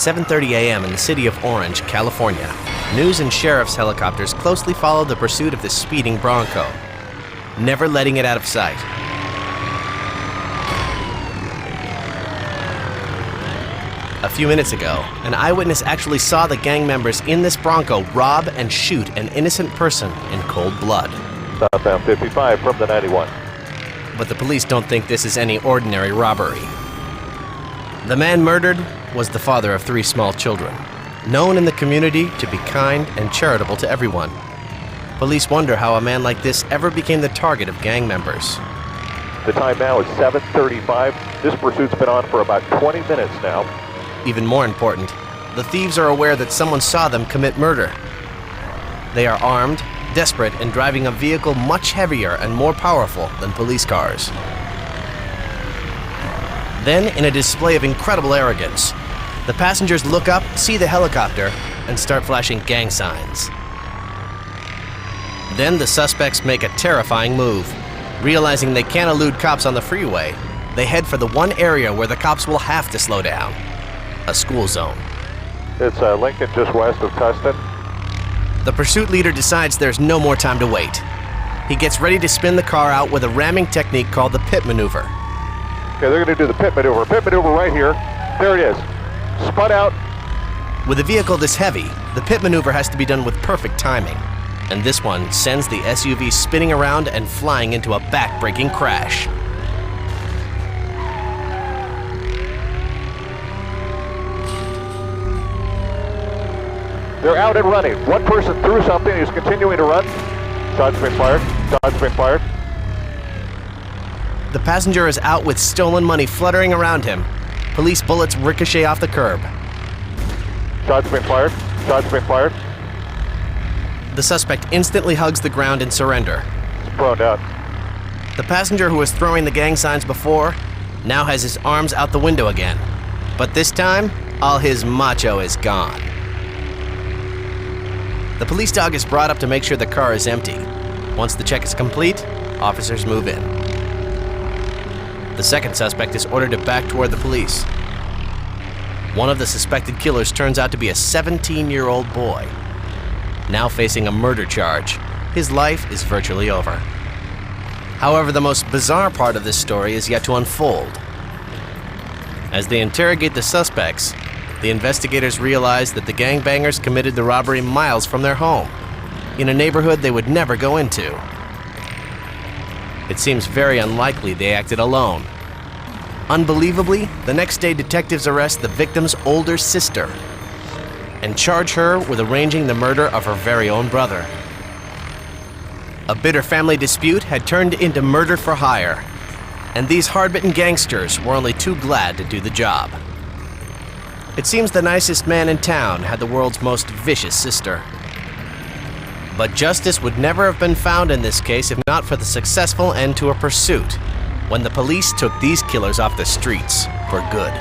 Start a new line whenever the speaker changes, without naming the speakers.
7:30 a.m. in the city of Orange, California. News and sheriff's helicopters closely follow the pursuit of this speeding Bronco, never letting it out of sight. A few minutes ago, an eyewitness actually saw the gang members in this Bronco rob and shoot an innocent person in cold blood.
Southbound 55 from the 91.
But the police don't think this is any ordinary robbery. The man murdered was the father of 3 small children, known in the community to be kind and charitable to everyone. Police wonder how a man like this ever became the target of gang members.
The time now is 7:35. This pursuit's been on for about 20 minutes now.
Even more important, the thieves are aware that someone saw them commit murder. They are armed, desperate, and driving a vehicle much heavier and more powerful than police cars. Then, in a display of incredible arrogance, the passengers look up, see the helicopter, and start flashing gang signs. Then the suspects make a terrifying move. Realizing they can't elude cops on the freeway, they head for the one area where the cops will have to slow down: a school zone.
It's Lincoln just west of Tustin.
The pursuit leader decides there's no more time to wait. He gets ready to spin the car out with a ramming technique called the pit maneuver.
Okay, they're going to do the pit maneuver. Pit maneuver right here. There it is. Spun out.
With a vehicle this heavy, the pit maneuver has to be done with perfect timing. And this one sends the SUV spinning around and flying into a back-breaking crash.
They're out and running. One person threw something. He's continuing to run. Shots been fired. Shots been fired.
The passenger is out with stolen money fluttering around him. Police bullets ricochet off the curb.
Shots been fired. Shots been fired.
The suspect instantly hugs the ground in surrender.
It's prone down.
The passenger who was throwing the gang signs before now has his arms out the window again. But this time, all his macho is gone. The police dog is brought up to make sure the car is empty. Once the check is complete, officers move in. The second suspect is ordered to back toward the police. One of the suspected killers turns out to be a 17-year-old boy. Now facing a murder charge, his life is virtually over. However, the most bizarre part of this story is yet to unfold. As they interrogate the suspects, the investigators realize that the gangbangers committed the robbery miles from their home, in a neighborhood they would never go into. It seems very unlikely they acted alone. Unbelievably, the next day detectives arrest the victim's older sister and charge her with arranging the murder of her very own brother. A bitter family dispute had turned into murder for hire, and these hard-bitten gangsters were only too glad to do the job. It seems the nicest man in town had the world's most vicious sister. But justice would never have been found in this case if not for the successful end to a pursuit, when the police took these killers off the streets for good.